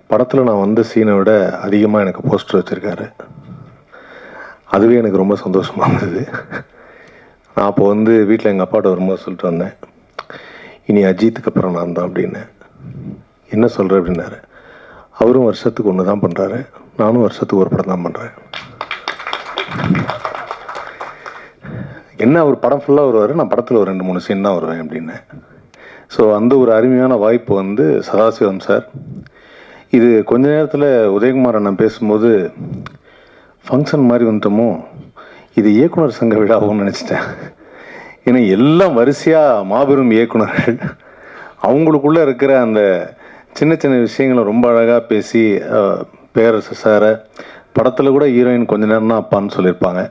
படத்தில் நான் வந்த சீனை விட அதிகமாக எனக்கு போஸ்டர் வச்சுருக்காரு. அதுவே எனக்கு ரொம்ப சந்தோஷமாக இருந்தது. நான் அப்போ வீட்டில் எங்கள் அப்பாட்ட வரும்போது சொல்லிட்டு வந்தேன், இனி அஜித்துக்கு அப்புறம் நான் தான் அப்படின்னு. என்ன சொல்கிறேன் அப்படின்னாரு. அவரும் வருஷத்துக்கு ஒன்று தான் பண்ணுறாரு, நானும் வருஷத்துக்கு ஒரு படம் தான் பண்ணுறேன். என்ன அவர் படம் ஃபுல்லாக வருவார், நான் படத்தில் ஒரு 2-3 சீன் தான் வருவேன் அப்படின்னு. ஸோ அந்த ஒரு அருமையான வாய்ப்பு சதாசிவம் சார். இது கொஞ்ச நேரத்தில் உதயகுமார் அண்ணன் பேசும்போது ஃபங்க்ஷன் மாதிரி வந்துட்டோமோ, இது இயக்குனர் சங்க விழாவும் நினச்சிட்டேன். ஏன்னா எல்லாம் வரிசையாக மாபெரும் இயக்குனர்கள், அவங்களுக்குள்ளே இருக்கிற அந்த சின்ன சின்ன விஷயங்களை ரொம்ப அழகாக பேசி பேரரசு சாரை படத்தில் கூட ஹீரோயின் கொஞ்ச நேரம் தான் அப்பான்னு சொல்லியிருப்பாங்க.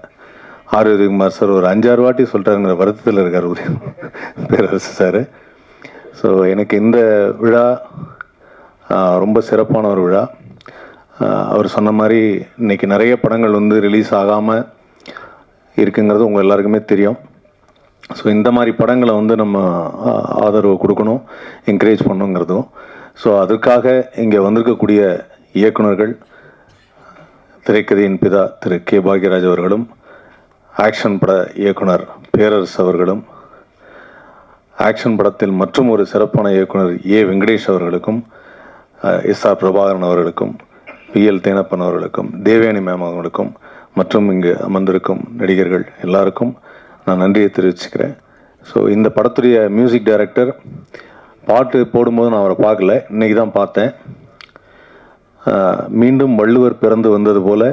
உதயகுமார் சார் ஒரு 5-6 வாட்டி சொல்கிறாருங்கிற வருத்தத்தில் இருக்கார் பேரரசு சார். ஸோ எனக்கு இந்த விழா ரொம்ப சிறப்பான ஒரு விழா. அவர் சொன்ன மாதிரி இன்றைக்கி நிறைய படங்கள் ரிலீஸ் ஆகாமல் இருக்குங்கிறது உங்கள் எல்லாருக்குமே தெரியும். ஸோ இந்த மாதிரி படங்களை நம்ம ஆதரவு கொடுக்கணும், என்கரேஜ் பண்ணணுங்கிறதும். ஸோ அதுக்காக இங்கே வந்திருக்கக்கூடிய இயக்குனர்கள், திரைக்கதையின் பிதா திரு கே பாக்யராஜ் அவர்களும், ஆக்ஷன் பட இயக்குனர் பேரரசு அவர்களும், ஆக்ஷன் படத்தில் மற்றும் ஒரு சிறப்பான இயக்குனர் ஏ வெங்கடேஷ் அவர்களுக்கும், எஸ்ஆர் பிரபாகரன் அவர்களுக்கும், பிஎல் தேனப்பன் அவர்களுக்கும், தேவயானி மேம் அவர்களுக்கும், மற்றும் இங்கு அமர்ந்திருக்கும் நடிகர்கள் எல்லாருக்கும் நான் நன்றியை தெரிவிச்சுக்கிறேன். ஸோ இந்த படத்துடைய மியூசிக் டைரக்டர் பாட்டு போடும்போது நான் அவரை பார்க்கல, இன்றைக்கி தான் பார்த்தேன். மீண்டும் வள்ளுவர் பிறந்து வந்தது போல்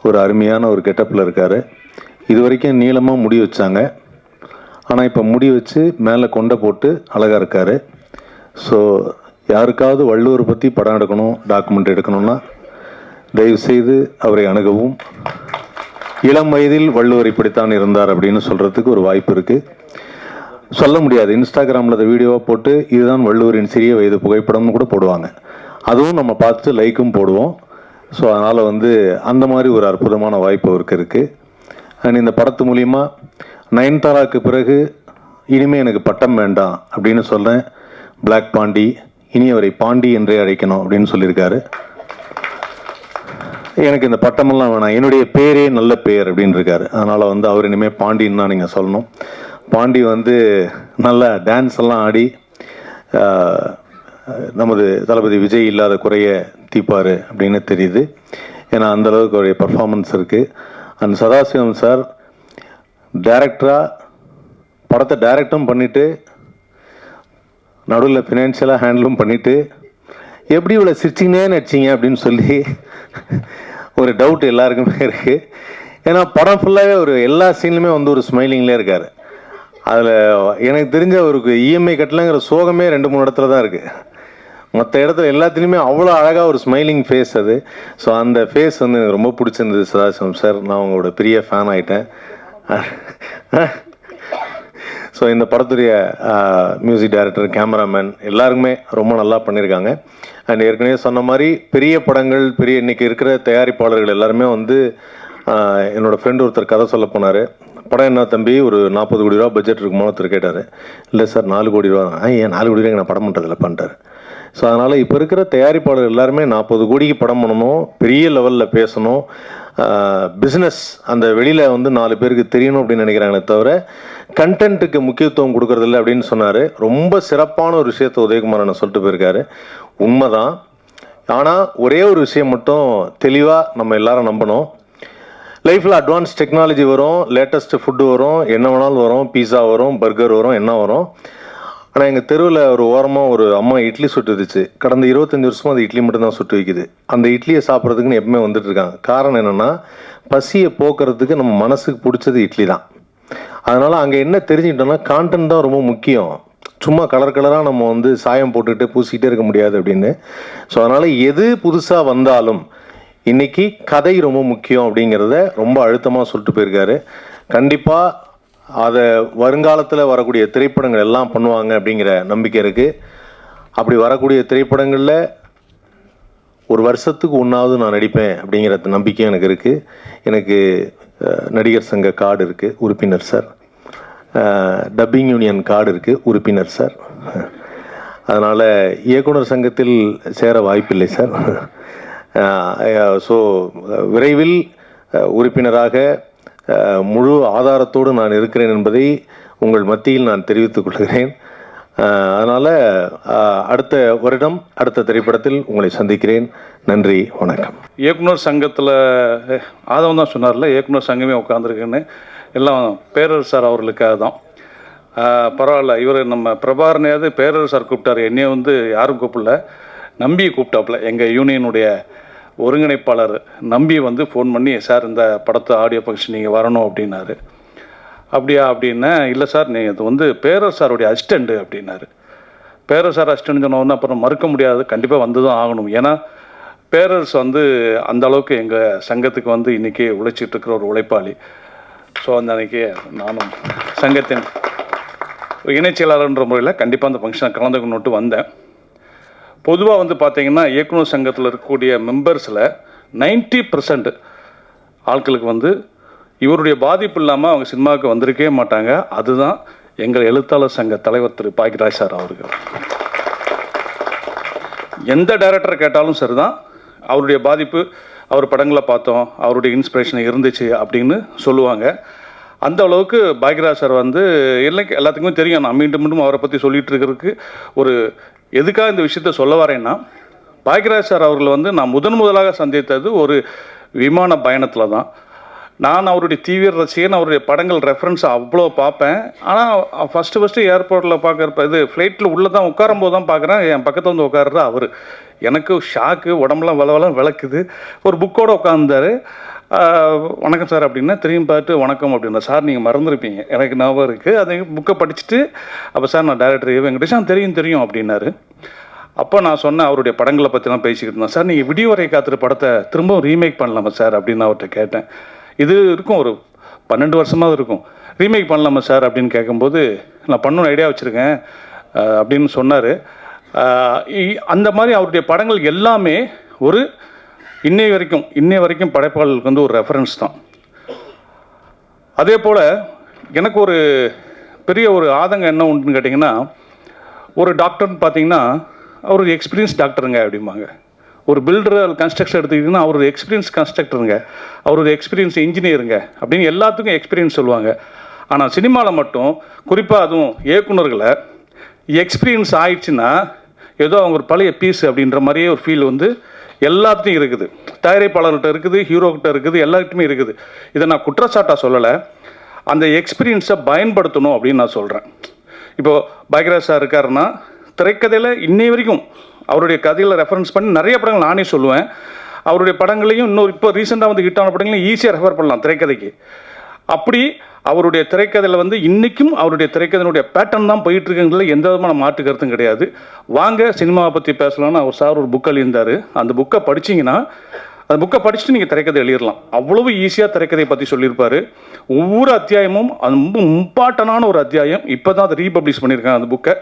ஒரு அருமையான ஒரு கெட்டப்பில் இருக்கார். இது வரைக்கும் நீளமாக முடி வச்சாங்க, ஆனால் இப்போ முடி வச்சு மேலே கொண்டை போட்டு அழகாக இருக்கார். ஸோ யாருக்காவது வள்ளுவர் பற்றி படம் எடுக்கணும், டாக்குமெண்ட் எடுக்கணும்னா தயவுசெய்து அவரை அணுகவும். இளம் வயதில் வள்ளுவர் இப்படித்தான் இருந்தார் அப்படின்னு சொல்கிறதுக்கு ஒரு வாய்ப்பு இருக்குது. சொல்ல முடியாது, இன்ஸ்டாகிராமில் அதை வீடியோவாக போட்டு இதுதான் வள்ளுவரின் சிறிய வயது புகைப்படம்னு கூட போடுவாங்க, அதுவும் நம்ம பார்த்துட்டு லைக்கும் போடுவோம். ஸோ அதனால் அந்த மாதிரி ஒரு அற்புதமான வாய்ப்பு அவருக்கு இருக்குது. அண்ட் இந்த படத்து மூலிமா நயன்தாராக்கு பிறகு இனிமேல் எனக்கு பட்டம் வேண்டாம் அப்படின்னு சொல்கிறேன். பிளாக் பாண்டி, இனி அவரை பாண்டி என்றே அழைக்கணும் அப்படின்னு சொல்லியிருக்காரு. எனக்கு இந்த பட்டமெல்லாம் வேணாம், என்னுடைய பேரே நல்ல பேர் அப்படின்னு இருக்காரு. அதனால் அவர் இனிமேல் பாண்டின்னு தான் நீங்கள் சொல்லணும். பாண்டி நல்லா டான்ஸ் எல்லாம் ஆடி நமது தளபதி விஜய் இல்லாத குறைய தீப்பார் அப்படின்னு தெரியுது. ஏன்னா அந்தளவுக்கு அவருடைய பர்ஃபார்மன்ஸ் இருக்குது. அந்த சதாசிவம் சார் டைரக்டராக படத்தை டைரக்டும் பண்ணிவிட்டு நடுவில் ஃபினான்ஷியலாக ஹேண்டிலும் பண்ணிவிட்டு எப்படி இவ்வளோ சிரிச்சிங்கனே நடிச்சிங்க அப்படின்னு சொல்லி ஒரு டவுட் எல்லாருக்குமே இருக்குது. ஏன்னா படம் ஃபுல்லாகவே ஒரு எல்லா சீன்லையுமே ஒரு ஸ்மைலிங்லேயே இருக்கார். அதில் எனக்கு தெரிஞ்ச அவருக்கு இஎம்ஐ கட்டலைங்கிற சோகமே 2-3 இடத்துல தான் இருக்குது. மற்ற இடத்துல எல்லாத்துலேயுமே அவ்வளோ அழகாக ஒரு ஸ்மைலிங் ஃபேஸ் அது. ஸோ அந்த ஃபேஸ் எனக்கு ரொம்ப பிடிச்சிருந்தது சதாசிவம் சார். நான் உங்களோட பெரிய ஃபேன் ஆகிட்டேன். ஸோ இந்த படத்துடைய மியூசிக் டைரக்டர், கேமராமேன் எல்லாருக்குமே ரொம்ப நல்லா பண்ணியிருக்காங்க. அண்ட் ஏற்கனவே சொன்ன மாதிரி பெரிய படங்கள், இன்றைக்கி இருக்கிற தயாரிப்பாளர்கள் எல்லாருமே என்னோடய ஃப்ரெண்டு ஒருத்தர் கதை சொல்ல போனார். படம் என்ன தம்பி, ஒரு 40 கோடி ரூபா பட்ஜெட் இருக்குமோ ஒருத்தர் கேட்டார். இல்லை சார் 4 கோடி ரூபா. ஏன் 4 கோடி ரூபாய்க்கு நான் படம் பண்ணுறதில்ல பண்ணிட்டார். ஸோ அதனால் இப்போ இருக்கிற தயாரிப்பாளர் எல்லாருமே 40 கோடிக்கு படம் பண்ணணும், பெரிய லெவலில் பேசணும், பிஸ்னஸ் அந்த வெளியில் 4 பேருக்கு தெரியணும் அப்படின்னு நினைக்கிறாங்களே தவிர கண்டென்ட்டுக்கு முக்கியத்துவம் கொடுக்கறதில்ல அப்படின்னு சொன்னார். ரொம்ப சிறப்பான ஒரு விஷயத்தை உதயகுமார் அண்ணன் சொல்லிட்டு போயிருக்காரு. உண்மைதான். ஆனால் ஒரே ஒரு விஷயம் மட்டும் தெளிவாக நம்ம எல்லாரும் நம்பணும். லைஃப்பில் அட்வான்ஸ் டெக்னாலஜி வரும், லேட்டஸ்ட்டு ஃபுட்டு வரும், என்ன வேணாலும் வரும், பீஸா வரும், பர்கர் வரும், என்ன வரும். ஆனால் எங்கள் தெருவில் ஒரு ஓரமாக ஒரு அம்மா இட்லி சுட்டு வச்சு கடந்த 25 வருஷமாக அது இட்லி மட்டும்தான் சுட்டு வைக்குது. அந்த இட்லியை சாப்பிட்றதுக்குன்னு எப்பவுமே வந்துட்டுருக்காங்க. காரணம் என்னென்னா, பசியை போக்குறதுக்கு நம்ம மனசுக்கு பிடிச்சது இட்லி தான். அதனால் அங்கே என்ன தெரிஞ்சுக்கிட்டோன்னா, கான்டென்ட் தான் ரொம்ப முக்கியம். சும்மா கலராக நம்ம சாயம் போட்டுக்கிட்டு பூசிக்கிட்டே இருக்க முடியாது அப்படின்னு. ஸோ அதனால் எது புதுசாக வந்தாலும் இன்றைக்கி கதை ரொம்ப முக்கியம் அப்படிங்கிறத ரொம்ப அழுத்தமாக சொல்லிட்டு போயிருக்காரு. கண்டிப்பாக அதை வருங்காலத்தில் வரக்கூடிய திரைப்படங்கள் எல்லாம் பண்ணுவாங்க அப்படிங்கிற நம்பிக்கை இருக்குது. அப்படி வரக்கூடிய திரைப்படங்களில் ஒரு வருஷத்துக்கு ஒன்றாவது நான் நடிப்பேன் அப்படிங்கிற நம்பிக்கை எனக்கு இருக்குது. எனக்கு நடிகர் சங்க கார்டு இருக்குது, உறுப்பினர் சார். டப்பிங் யூனியன் கார்டு இருக்குது, உறுப்பினர் சார். அதனால் இயக்குனர் சங்கத்தில் சேர வாய்ப்பில்லை சார். ஸோ விரைவில் உறுப்பினராக முழு ஆதாரத்தோடு நான் இருக்கிறேன் என்பதை உங்கள் மத்தியில் நான் தெரிவித்துக் கொள்கிறேன். அதனால் அடுத்த வருடம் அடுத்த திரைப்படத்தில் உங்களை சந்திக்கிறேன். நன்றி, வணக்கம். இயக்குனர் சங்கத்தில் ஆதவன் தான் சொன்னார்ல, இயக்குனர் சங்கமே உட்காந்துருக்குன்னு. எல்லாம் பேரரசு சார் அவர்களுக்காக தான். பரவாயில்ல, இவர் நம்ம பிரபாகரனையாவது பேரரசு சார் கூப்பிட்டார், என்னையை வந்து யாரும் கூப்பிடல, நம்பியை கூப்பிட்டாப்புல. எங்கள் யூனியனுடைய ஒருங்கிணைப்பாளர் நம்பி வந்து ஃபோன் பண்ணி, சார் இந்த படத்தை ஆடியோ ஃபங்க்ஷன் நீங்கள் வரணும் அப்படின்னாரு. அப்படியா அப்படின்னா, இல்லை சார் நீங்கள் இது வந்து பேரரசு சாருடைய அசிஸ்டண்ட்டு அப்படின்னாரு. பேரரசு சார் அசிஸ்டன்ட் சொன்னோன்னா அப்புறம் மறுக்க முடியாது, கண்டிப்பாக வந்து தான் ஆகணும். ஏன்னா பேரரசு வந்து அந்த அளவுக்கு எங்கள் சங்கத்துக்கு வந்து இன்றைக்கி உழைச்சிட்டு இருக்கிற ஒரு உழைப்பாளி. ஸோ அந்த அன்றைக்கி நானும் சங்கத்தின் இணைச்செயலாளர்ன்ற முறையில் கண்டிப்பாக அந்த ஃபங்க்ஷனை கலந்துக்கணுன்ட்டு வந்தேன். பொதுவாக வந்து பார்த்திங்கன்னா இயக்குனர் சங்கத்தில் இருக்கக்கூடிய மெம்பர்ஸில் 90% ஆட்களுக்கு வந்து இவருடைய பாதிப்பு இல்லாமல் அவங்க சினிமாவுக்கு வந்திருக்கவே மாட்டாங்க. அதுதான் எங்கள் எழுத்தாளர் சங்க தலைவர் திரு பாக்யராஜ் சார் அவர்கள். எந்த டைரக்டரை கேட்டாலும் சரி தான், அவருடைய பாதிப்பு, அவர் படங்களை பார்த்தோம், அவருடைய இன்ஸ்பிரேஷன் இருந்துச்சு அப்படின்னு சொல்லுவாங்க. அந்த அளவுக்கு பாக்யராஜ் சார் வந்து எல்லாத்துக்குமே தெரியும். நான் மீண்டும் மீண்டும் அவரை பற்றி சொல்லிகிட்டு இருக்கிறதுக்கு ஒரு எதுக்காக இந்த விஷயத்த சொல்ல வரேன்னா, பாக்யராஜ் சார் அவர்கள் வந்து நான் முதலாக சந்தித்தது ஒரு விமான பயணத்தில் தான். நான் அவருடைய தீவிர ரசிகன், அவருடைய படங்கள் ரெஃபரன்ஸ் அவ்வளோ பார்ப்பேன். ஆனால் ஃபஸ்ட்டு ஏர்போர்ட்டில் பார்க்குறப்ப இது ஃப்ளைட்டில் உள்ளே தான் உட்காரும்போது தான் பார்க்குறேன், என் பக்கத்தில் வந்து உட்காருறது அவர். எனக்கு ஷாக்கு, உடம்புலாம் வளவலாம் விளக்குது. ஒரு புக்கோடு உட்காந்தார். வணக்கம் சார் அப்படின்னா திரும்பி பார்த்து வணக்கம் அப்படின்னா, சார் நீங்கள் மறந்துருப்பீங்க, எனக்கு ஞாபகம் இருக்குது. அதை புக்கை படிச்சுட்டு, அப்போ சார் நான் டைரக்டர் வெங்கடேஷன் தெரியும் அப்படின்னாரு. அப்போ நான் சொன்னேன், அவருடைய படங்களை பற்றிலாம் பேசிக்கிட்டு இருந்தேன். சார் நீங்கள் விடிவரை காத்துற படத்தை திரும்பவும் ரீமேக் பண்ணலாமா சார் அப்படின்னு அவர்கிட்ட கேட்டேன். இது இருக்கும், ஒரு 12 வருஷமாக இருக்கும். ரீமேக் பண்ணலாமா சார் அப்படின்னு கேட்கும்போது, நான் பண்ணணும் ஐடியா வச்சுருக்கேன் அப்படின்னு சொன்னார். அந்த மாதிரி அவருடைய படங்கள் எல்லாமே ஒரு இன்னைய வரைக்கும் படைப்பாளர்களுக்கு வந்து ஒரு ரெஃபரன்ஸ் தான். அதே போல் எனக்கு ஒரு பெரிய ஒரு ஆதங்கம் என்ன உண்டுன்னு கேட்டிங்கன்னா, ஒரு டாக்டர்னு பார்த்தீங்கன்னா அவர் ஒரு எக்ஸ்பீரியன்ஸ் டாக்டருங்க அப்படிம்பாங்க. ஒரு பில்டர் கன்ஸ்ட்ரக்ஷன் எடுத்துக்கிட்டிங்கன்னா அவர் ஒரு எக்ஸ்பீரியன்ஸ் கன்ஸ்ட்ரக்டருங்க, அவர் ஒரு எக்ஸ்பீரியன்ஸ் இன்ஜினியருங்க அப்படின்னு எல்லாத்துக்கும் எக்ஸ்பீரியன்ஸ் சொல்லுவாங்க. ஆனால் சினிமாவில் மட்டும் குறிப்பாக அதுவும் இயக்குனர்களை எக்ஸ்பீரியன்ஸ் ஆயிடுச்சுன்னா ஏதோ அவங்க ஒரு பழைய பீஸ் அப்படின்ற மாதிரியே ஒரு ஃபீல் வந்து எல்லாத்தையும் இருக்குது. தயாரிப்பாளர்கிட்ட இருக்குது, ஹீரோக்கிட்ட இருக்குது, எல்லாருக்குமே இருக்குது. இதை நான் குற்றச்சாட்டாக சொல்லலை, அந்த எக்ஸ்பீரியன்ஸை பயன்படுத்தணும் அப்படின்னு நான் சொல்கிறேன். இப்போது பாக்யராஜ் சார் இருக்காருன்னா திரைக்கதையில் இன்னை வரைக்கும் அவருடைய கதையில் ரெஃபரன்ஸ் பண்ணி நிறைய படங்கள் நானே சொல்லுவேன். அவருடைய படங்களையும் இன்னும் இப்போ ரீசெண்டாக வந்து ஹிட்டான படங்களையும் ஈஸியாக ரெஃபர் பண்ணலாம் திரைக்கதைக்கு. அப்படி அவருடைய திரைக்கதையில் வந்து இன்றைக்கும் அவருடைய திரைக்கதையினுடைய பேட்டர்ன் தான் போயிட்டுருக்குங்கிறதுல எந்த விதமான மாற்று கருத்தும் கிடையாது. வாங்க சினிமாவை பற்றி பேசலாம்னு அவர் சார் ஒரு புக் எழுதியிருந்தார். அந்த புக்கை படிச்சிங்கன்னா, அந்த புக்கை படிச்சுட்டு நீங்கள் திரைக்கதை எழுதிடலாம். அவ்வளவு ஈஸியாக திரைக்கதையை பற்றி சொல்லியிருப்பார். ஒவ்வொரு அத்தியாயமும் அது ரொம்ப இம்பார்ட்டண்டான ஒரு அத்தியாயம். இப்போ தான் அதை ரீபப்ளிஷ் பண்ணியிருக்காங்க அந்த புக்கை.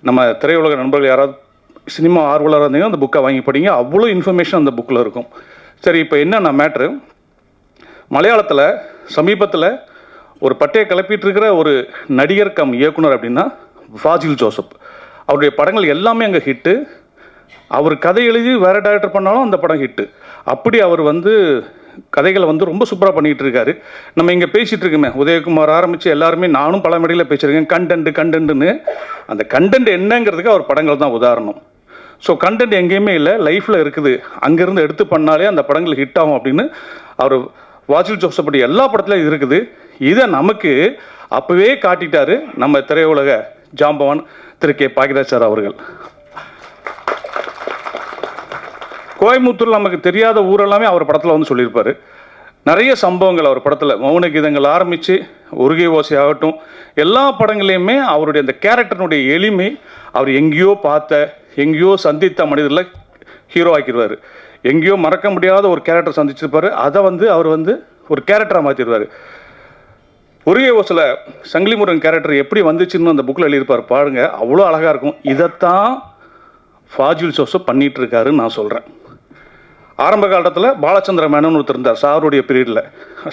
நம்ம திரையுலக நண்பர்கள் யாராவது சினிமா ஆர்வலராக இருந்தீங்கன்னா அந்த புக்கை வாங்கி படிங்க. அவ்வளோ இன்ஃபர்மேஷன் அந்த புக்கில் இருக்கும். சரி, இப்போ என்னென்ன மேட்ரு, மலையாளத்தில் சமீபத்தில் ஒரு பட்டையை கிளப்பிட்டு இருக்கிற ஒரு நடிகர் கம் இயக்குனர் அப்படின்னா ஃபாசில் ஜோசப். அவருடைய படங்கள் எல்லாமே அங்கே ஹிட்டு. அவர் கதை எழுதி வேறு டைரக்டர் பண்ணாலும் அந்த படம் ஹிட்டு. அப்படி அவர் வந்து கதைகளை வந்து ரொம்ப சூப்பராக பண்ணிகிட்டு இருக்காரு. நம்ம இங்கே பேசிகிட்டு இருக்கோமே, உதயகுமார் ஆரம்பித்து எல்லாருமே, நானும் பல மேடையில் பேசியிருக்கேன், கண்டென்ட்டுன்னு. அந்த கண்டென்ட் என்னங்கிறதுக்கு அவர் படங்கள் தான் உதாரணம். ஸோ கண்டென்ட் எங்கேயுமே இல்லை, லைஃப்பில் இருக்குது, அங்கேருந்து எடுத்து பண்ணாலே அந்த படங்கள் ஹிட் ஆகும் அப்படின்னு அவர் வாசில் ஜோசப் எல்லா படத்துலையும் இருக்குது. இதை நமக்கு அப்போவே காட்டிட்டாரு நம்ம திரையுலக ஜாம்பவான் திரு கே பாக்யராஜ் சார் அவர்கள். கோயம்புத்தூரில் நமக்கு தெரியாத ஊரெல்லாமே அவர் படத்தில் வந்து சொல்லியிருப்பார். நிறைய சம்பவங்கள் அவர் படத்தில், மௌன கீதங்கள் ஆரம்பித்து உருகை ஓசை ஆகட்டும், எல்லா படங்களையுமே அவருடைய அந்த கேரக்டரினுடைய எளிமை, அவர் எங்கேயோ பார்த்த எங்கேயோ சந்தித்த மனிதர்களை ஹீரோ ஆக்கிடுவார். எங்கேயோ மறக்க முடியாத ஒரு கேரக்டர் சந்திச்சிருப்பார், அதை வந்து அவர் வந்து ஒரு கேரக்டராக மாற்றிடுவார். உருகை ஓசில் சங்கிலி முருகன் கேரக்டர் எப்படி வந்துச்சுன்னு அந்த புக்கில் எழுதியிருப்பார் பாருங்க, அவ்வளோ அழகாக இருக்கும். இதைத்தான் ஃபாசில் ஜோசப் பண்ணிகிட்டு இருக்காருன்னு நான் சொல்கிறேன். ஆரம்ப காலத்தில் பாலச்சந்திர மேனன் ஒருத்தர் இருந்தார் சாருடைய பீரியடில்.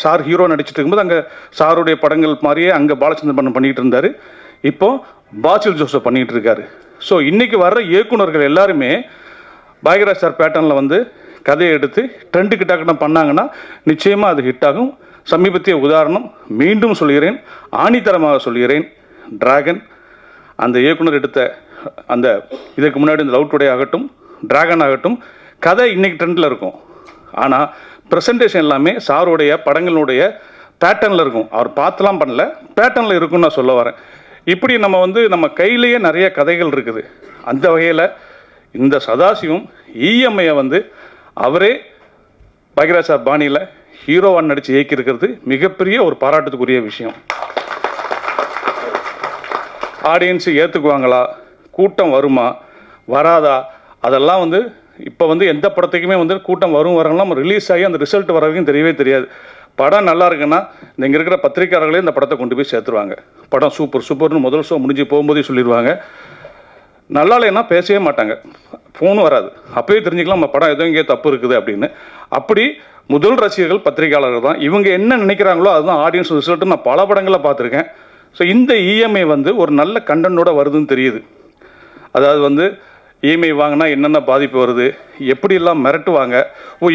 சார் ஹீரோ நடிச்சிட்டு இருக்கும்போது அங்கே சாருடைய படங்கள் மாதிரியே அங்கே பாலச்சந்திர மேனன் பண்ணிகிட்டு இருந்தார். இப்போது பாசில் ஜோசப் பண்ணிகிட்டு இருக்காரு. ஸோ இன்றைக்கி வர்ற இயக்குனர்கள் எல்லாருமே பாக்யராஜ் சார் பேட்டர்னில் வந்து கதையை எடுத்து ட்ரெண்டுக்கு டக்குன்னு பண்ணாங்கன்னா நிச்சயமாக அது ஹிட் ஆகும். சமீபத்திய உதாரணம் மீண்டும் சொல்கிறேன், ஆணித்தரமாக சொல்கிறேன், டிராகன் அந்த இயக்குனர் எடுத்த அந்த இதுக்கு முன்னாடி இந்த லவ் டுடே ஆகட்டும், டிராகன் ஆகட்டும், கதை இன்றைக்கி ட்ரெண்டில் இருக்கும். ஆனால் ப்ரெசன்டேஷன் எல்லாமே சாருடைய படங்களுடைய பேட்டர்னில் இருக்கும். அவர் பார்த்துலாம் பண்ணல, பேட்டர்னில் இருக்குன்னு நான் சொல்ல வரேன். இப்படி நம்ம வந்து நம்ம கையிலேயே நிறைய கதைகள் இருக்குது. அந்த வகையில் இந்த சதாசிவம் இஎம்ஐயை வந்து அவரே பாக்யராஜ் சார் பாணியில் ஹீரோவாக நடித்து இயக்கியிருக்கிறது மிகப்பெரிய ஒரு பாராட்டுக்குரிய விஷயம். ஆடியன்ஸு ஏற்றுக்குவாங்களா, கூட்டம் வருமா வராதா, அதெல்லாம் வந்து இப்போ வந்து எந்த படத்துக்குமே வந்து கூட்டம் வரும் வரலாம் ரிலீஸ் ஆகி அந்த ரிசல்ட் வர வரைக்கும் தெரியவே தெரியாது. படம் நல்லா இருக்குன்னா இங்கே இருக்கிற பத்திரிக்கையாளர்களே இந்த படத்தை கொண்டு போய் சேர்த்துருவாங்க. படம் சூப்பர் சூப்பர்னு முதல் ஷோ முடிஞ்சு போகும்போதே சொல்லிடுவாங்க. நல்லா இல்லைன்னா பேசவே மாட்டாங்க, ஃபோனும் வராது. அப்போயே தெரிஞ்சுக்கலாம் நம்ம படம் எதுவும் இங்கே தப்பு இருக்குது அப்படின்னு. அப்படி முதல் ரசிகர்கள் பத்திரிகையாளர்கள் தான். இவங்க என்ன நினைக்கிறாங்களோ அதுதான் ஆடியன்ஸ் ரிசல்ட்டு நான் பல படங்களில் பார்த்துருக்கேன். ஸோ இந்த இஎம்ஐ வந்து ஒரு நல்ல கண்டனோட வருதுன்னு தெரியுது. அதாவது வந்து இஎம்ஐ வாங்கினா என்னென்ன பாதிப்பு வருது, எப்படிலாம் மிரட்டுவாங்க,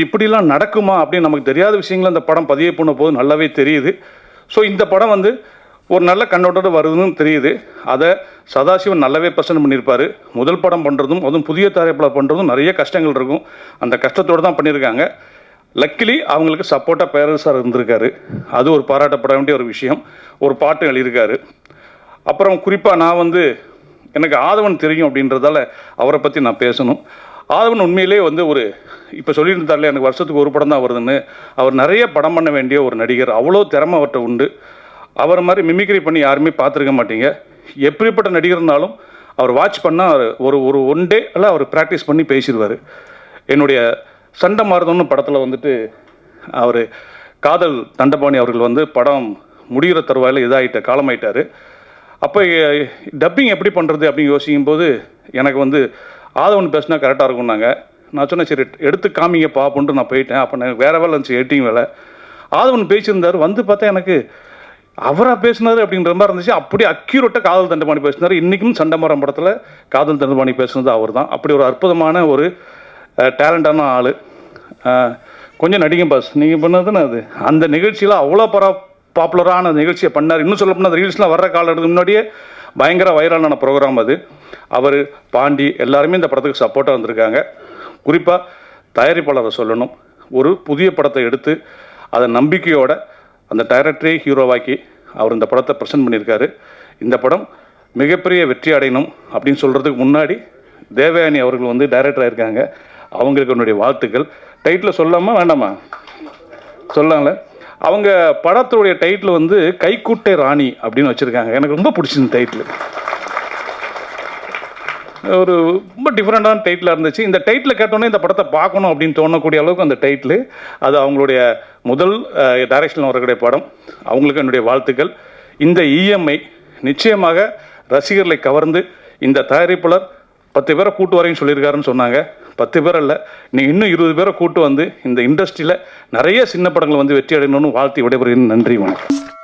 இப்படிலாம் நடக்குமா அப்படின்னு நமக்கு தெரியாத விஷயங்கள் அந்த படம் பதிவு பண்ண போது நல்லாவே தெரியுது. ஸோ இந்த படம் வந்து ஒரு நல்ல கண்ணோட்டோடு வருதுன்னு தெரியுது. அதை சதாசிவன் நல்லாவே ப்ரெசென்ட் பண்ணியிருப்பார். முதல் படம் பண்ணுறதும் அதுவும் புதிய தயாரிப்பாளர் பண்ணுறதும் நிறைய கஷ்டங்கள் இருக்கும். அந்த கஷ்டத்தோடு தான் பண்ணியிருக்காங்க. லக்கிலி அவங்களுக்கு சப்போர்ட்டாக பேரரசு சார் இருந்திருக்காரு. அது ஒரு பாராட்டப்பட வேண்டிய ஒரு விஷயம். ஒரு பாட்டு எழுதியிருக்காரு. அப்புறம் குறிப்பாக நான் வந்து எனக்கு ஆதவன் தெரியும் அப்படின்றதால அவரை பற்றி நான் பேசணும். ஆதவன் உண்மையிலே வந்து ஒரு இப்போ சொல்லியிருந்தாலே எனக்கு வருஷத்துக்கு ஒரு படம் தான் வருதுன்னு. அவர் நிறைய படம் பண்ண வேண்டிய ஒரு நடிகர். அவ்வளோ திறமை அவர்கிட்ட உண்டு. அவர் மாதிரி மிமிக்ரி பண்ணி யாருமே பார்த்துருக்க மாட்டீங்க. எப்படிப்பட்ட நடிகர்னாலும் அவர் வாட்ச் பண்ணால் ஒரு ஒரு ஒன் டே எல்லாம் அவர் ப்ராக்டிஸ் பண்ணி பேசிடுவார். என்னுடைய சண்டை மாறுதோன்னு படத்தில் வந்துட்டு அவர் காதல் தண்டபாணி அவர்கள் வந்து படம் முடிகிற தருவாயில் இதாகிட்ட காலமாயிட்டார். அப்போ டப்பிங் எப்படி பண்ணுறது அப்படின்னு யோசிக்கும்போது எனக்கு வந்து ஆதவன் பேசினா கரெக்டாக இருக்கும்னாங்க. நான் சொன்னேன் சரி எடுத்து காமிங்க பார்ப்போன்ட்டு நான் போயிட்டேன். அப்போ எனக்கு வேறு வேலை இருந்துச்சு, எடிட்டிங் வேலை. ஆதவன் பேசியிருந்தார். வந்து பார்த்தா எனக்கு அவராக பேசினார் அப்படின்ற மாதிரி இருந்துச்சு. அப்படி அக்யூரேட்டாக காதல் தண்டபாணி பேசினார். இன்றைக்கும் சண்டமரம் படத்தில் காதல் தண்டபாணி பேசுனது அவர் தான். அப்படி ஒரு அற்புதமான ஒரு டேலண்டான ஆள். கொஞ்சம் நடிங்க பாஸ் நீங்கள் பண்ணதுன்னு அது அந்த நிகழ்ச்சியில் அவ்வளோ பாப்புலரான நிகழ்ச்சியை பண்ணார். இன்னும் சொல்ல போனால் அந்த ரீல்ஸ்லாம் வர்ற காலத்துக்கு முன்னாடியே பயங்கர வைரலான ப்ரோக்ராம் அது. அவர் பாண்டி எல்லாருமே இந்த படத்துக்கு சப்போர்ட்டாக வந்திருக்காங்க. குறிப்பாக தயாரிப்பாளரை சொல்லணும். ஒரு புதிய படத்தை எடுத்து அதை நம்பிக்கையோட அந்த டைரக்டரே ஹீரோவாக்கி அவர் இந்த படத்தை ப்ரெசென்ட் பண்ணியிருக்காரு. இந்த படம் மிகப்பெரிய வெற்றி அடையணும் அப்படின்னு சொல்கிறதுக்கு முன்னாடி தேவயானி அவர்கள் வந்து டைரக்டராக இருக்காங்க. அவங்களுக்கு என்னுடைய வாழ்த்துக்கள். டைட்டில் சொல்லாமா வேண்டாமா? சொல்லாங்களே. அவங்க படத்துடைய டைட்டில் வந்து கைக்குட்டை ராணி அப்படின்னு வச்சுருக்காங்க. எனக்கு ரொம்ப பிடிச்சிருந்த டைட்டில். ஒரு ரொம்ப டிஃப்ரெண்ட்டான டைட்டிலாக இருந்துச்சு. இந்த டைட்டில் கேட்டோன்னே இந்த படத்தை பார்க்கணும் அப்படின்னு தோணக்கூடிய அளவுக்கு அந்த டைட்டில். அது அவங்களுடைய முதல் டைரக்ஷனில் வரக்கூடிய படம். அவங்களுக்கு என்னுடைய வாழ்த்துக்கள். இந்த இஎம்ஐ நிச்சயமாக ரசிகர்களை கவர்ந்து இந்த தயாரிப்பாளர் 10 பேரை கூட்டு வரேன்னு சொல்லியிருக்காருன்னு சொன்னாங்க. 10 பேர் இல்லை, நீங்கள் இன்னும் 20 பேரை கூட்டு வந்து இந்த இண்டஸ்ட்ரியில் நிறைய சின்ன படங்கள் வந்து வெற்றி அடையணும்னு வாழ்த்தி விடைபெறுகிறேன். நன்றி, வணக்கம்.